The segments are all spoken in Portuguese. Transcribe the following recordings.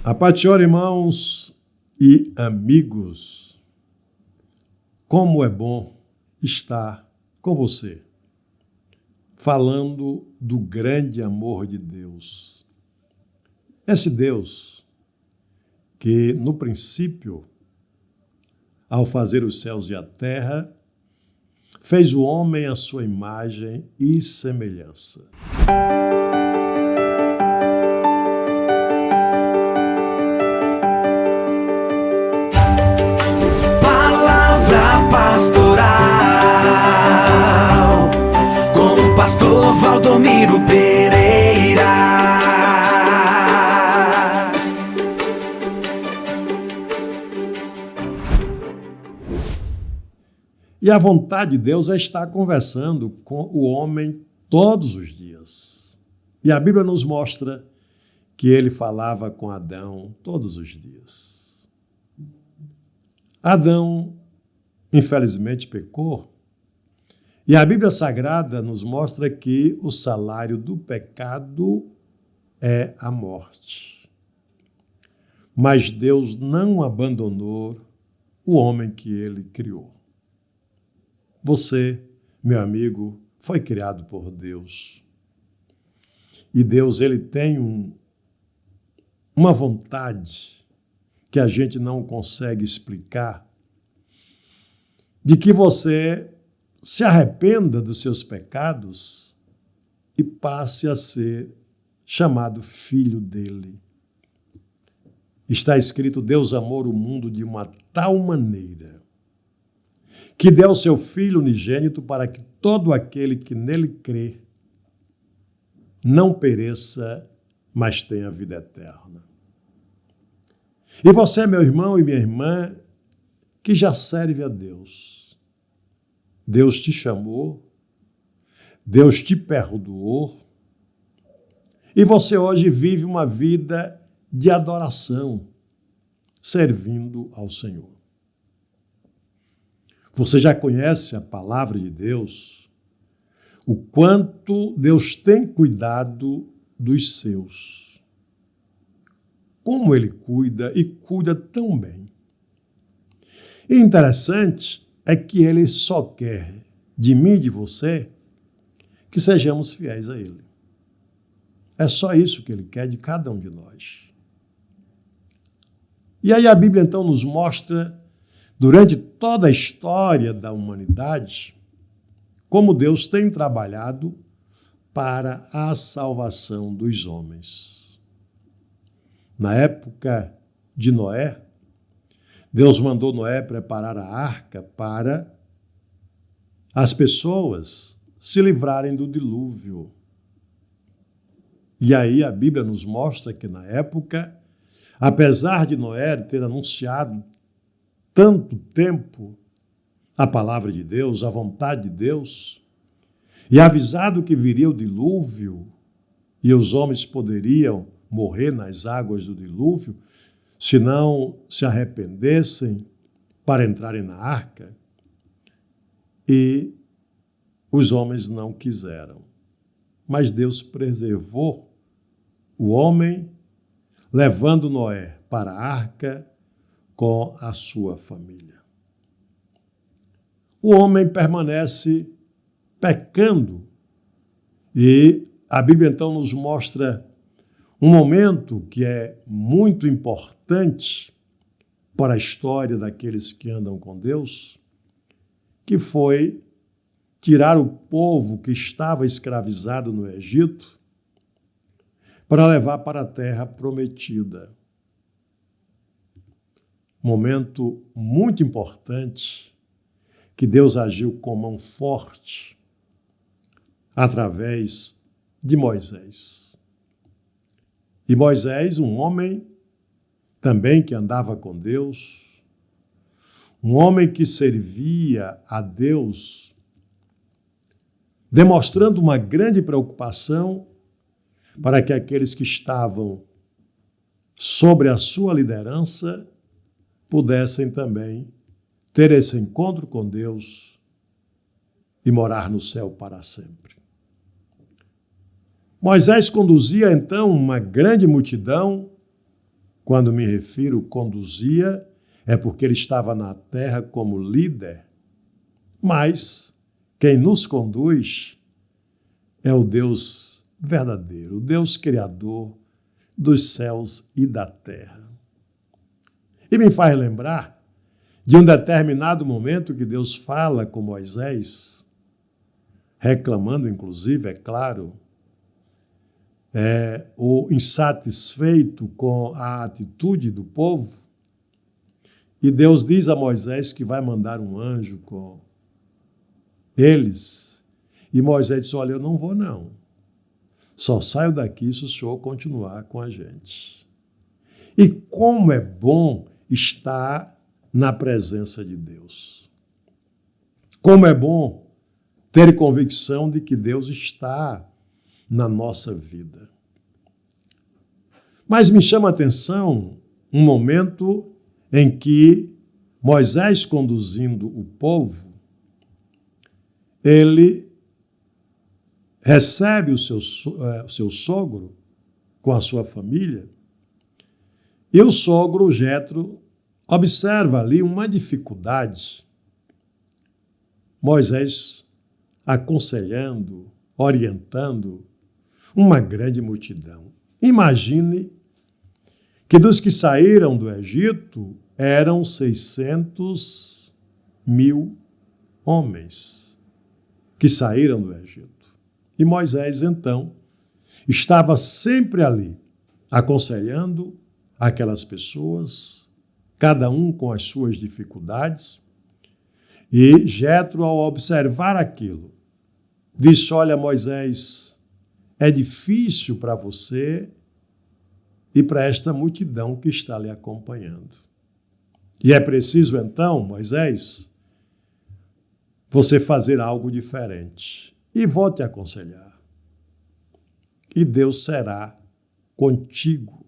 A paz do Senhor, irmãos e amigos. Como é bom estar com você, falando do grande amor de Deus. Esse Deus que, no princípio, ao fazer os céus e a terra, fez o homem à sua imagem e semelhança. Pastoral, com o pastor Valdomiro Pereira. E a vontade de Deus é estar conversando com o homem todos os dias. E a Bíblia nos mostra que ele falava com Adão todos os dias. Adão, infelizmente, pecou. E a Bíblia Sagrada nos mostra que o salário do pecado é a morte. Mas Deus não abandonou o homem que ele criou. Você, meu amigo, foi criado por Deus. E Deus, ele tem uma vontade que a gente não consegue explicar, de que você se arrependa dos seus pecados e passe a ser chamado filho dele. Está escrito: Deus amou o mundo de uma tal maneira que deu o seu Filho unigênito para que todo aquele que nele crê não pereça, mas tenha vida eterna. E você, meu irmão e minha irmã, que já serve a Deus. Deus te chamou, Deus te perdoou, e você hoje vive uma vida de adoração, servindo ao Senhor. Você já conhece a palavra de Deus, o quanto Deus tem cuidado dos seus. Como Ele cuida, e cuida tão bem. E interessante é que Ele só quer, de mim e de você, que sejamos fiéis a Ele. É só isso que Ele quer de cada um de nós. E aí a Bíblia então nos mostra, durante toda a história da humanidade, como Deus tem trabalhado para a salvação dos homens. Na época de Noé, Deus mandou Noé preparar a arca para as pessoas se livrarem do dilúvio. E aí a Bíblia nos mostra que na época, apesar de Noé ter anunciado tanto tempo a palavra de Deus, a vontade de Deus, e avisado que viria o dilúvio e os homens poderiam morrer nas águas do dilúvio, se não se arrependessem para entrarem na arca, e os homens não quiseram. Mas Deus preservou o homem, levando Noé para a arca com a sua família. O homem permanece pecando, e a Bíblia então nos mostra um momento que é muito importante para a história daqueles que andam com Deus, que foi tirar o povo que estava escravizado no Egito para levar para a terra prometida. Momento muito importante que Deus agiu com mão forte através de Moisés. E Moisés, um homem também que andava com Deus, um homem que servia a Deus, demonstrando uma grande preocupação para que aqueles que estavam sobre a sua liderança pudessem também ter esse encontro com Deus e morar no céu para sempre. Moisés conduzia então uma grande multidão quando me refiro conduzia, é porque ele estava na terra como líder, mas quem nos conduz é o Deus verdadeiro, o Deus criador dos céus e da terra. E me faz lembrar de um determinado momento que Deus fala com Moisés, reclamando, inclusive, é claro, o insatisfeito com a atitude do povo. E Deus diz a Moisés que vai mandar um anjo com eles. E Moisés disse, olha, eu não vou não. Só saio daqui se o Senhor continuar com a gente. E como é bom estar na presença de Deus. Como é bom ter convicção de que Deus está na nossa vida. Mas me chama a atenção um momento em que Moisés, conduzindo o povo, ele recebe o seu sogro com a sua família, e o sogro, Jetro, observa ali uma dificuldade. Moisés aconselhando, orientando uma grande multidão. Imagine que dos que saíram do Egito eram 600 mil homens que saíram do Egito. E Moisés, então, estava sempre ali, aconselhando aquelas pessoas, cada um com as suas dificuldades. E Jetro, ao observar aquilo, disse, olha, Moisés, é difícil para você e para esta multidão que está lhe acompanhando. E é preciso, então, Moisés, você fazer algo diferente. E vou te aconselhar. E Deus será contigo.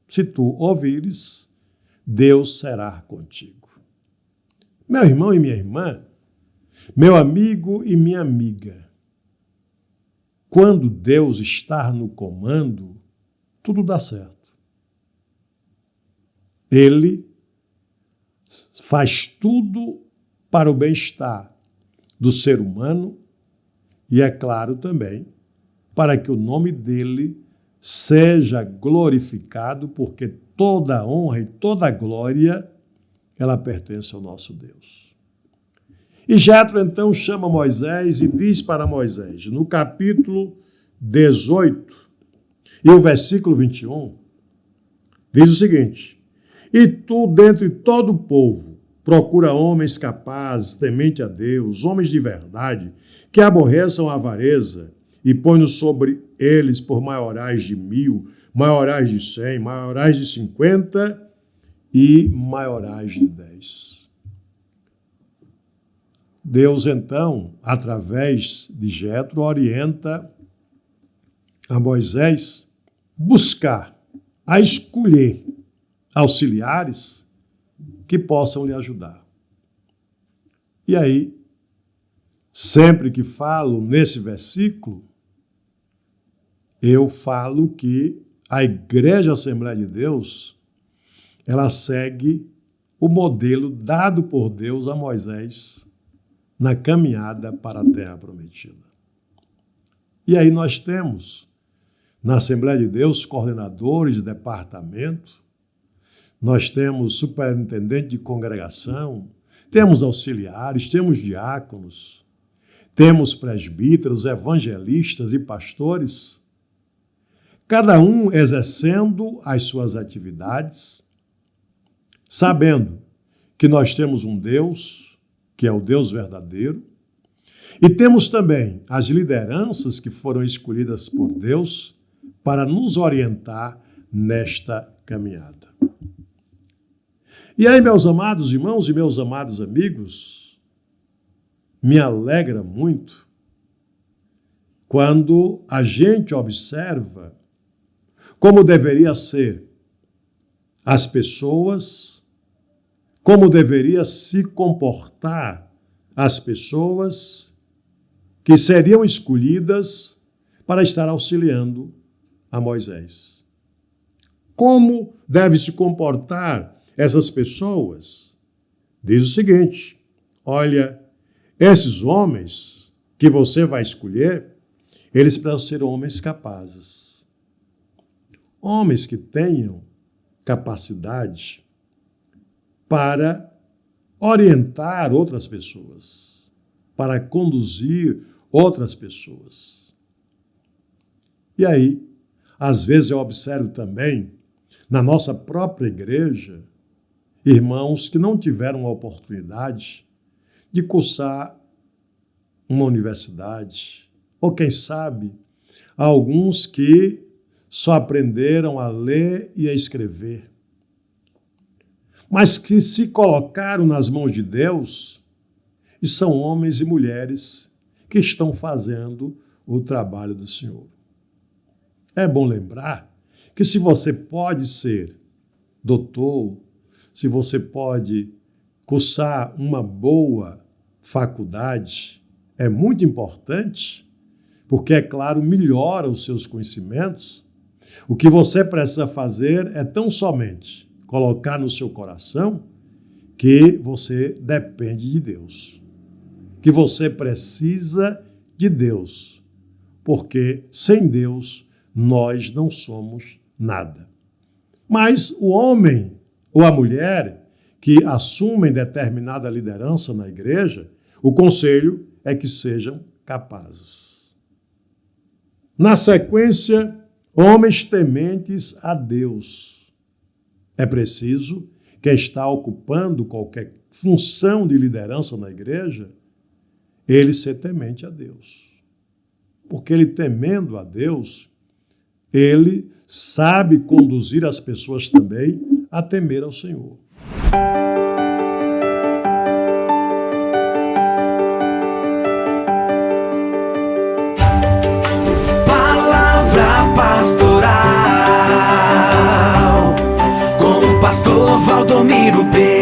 Se tu ouvires, Deus será contigo. Meu irmão e minha irmã, meu amigo e minha amiga, quando Deus está no comando, tudo dá certo. Ele faz tudo para o bem-estar do ser humano e, é claro, também para que o nome dele seja glorificado, porque toda a honra e toda a glória, ela pertence ao nosso Deus. E Jetro, então, chama Moisés e diz para Moisés, no capítulo 18, e o versículo 21, diz o seguinte, e tu, dentre todo o povo, procura homens capazes, temente a Deus, homens de verdade, que aborreçam a avareza, e põe-nos sobre eles por maiorais de 1000, maiorais de 100, maiorais de 50 e maiorais de 10. Deus, então, através de Jetro, orienta a Moisés buscar, a escolher auxiliares que possam lhe ajudar. E aí, sempre que falo nesse versículo, eu falo que a Igreja Assembleia de Deus, ela segue o modelo dado por Deus a Moisés na caminhada para a Terra Prometida. E aí nós temos, na Assembleia de Deus, coordenadores de departamento, nós temos superintendente de congregação, temos auxiliares, temos diáconos, temos presbíteros, evangelistas e pastores, cada um exercendo as suas atividades, sabendo que nós temos um Deus, que é o Deus verdadeiro, e temos também as lideranças que foram escolhidas por Deus para nos orientar nesta caminhada. E aí, meus amados irmãos e meus amados amigos, me alegra muito quando a gente observa como deveria ser as pessoas, como deveria se comportar as pessoas que seriam escolhidas para estar auxiliando a Moisés. Como deve se comportar essas pessoas? Diz o seguinte: olha, esses homens que você vai escolher, eles precisam ser homens capazes. Homens que tenham capacidade para orientar outras pessoas, para conduzir outras pessoas. E aí, às vezes eu observo também, na nossa própria igreja, irmãos que não tiveram a oportunidade de cursar uma universidade, ou quem sabe, alguns que só aprenderam a ler e a escrever, mas que se colocaram nas mãos de Deus e são homens e mulheres que estão fazendo o trabalho do Senhor. É bom lembrar que se você pode ser doutor, se você pode cursar uma boa faculdade, é muito importante, porque, é claro, melhora os seus conhecimentos. O que você precisa fazer é tão somente colocar no seu coração que você depende de Deus, que você precisa de Deus, porque sem Deus nós não somos nada. Mas o homem ou a mulher que assumem determinada liderança na igreja, o conselho é que sejam capazes. Na sequência, homens tementes a Deus. É preciso quem está ocupando qualquer função de liderança na igreja, ele ser temente a Deus. Porque ele temendo a Deus, ele sabe conduzir as pessoas também a temer ao Senhor. Palavra pastoral com o pastor Valdomiro Pereira.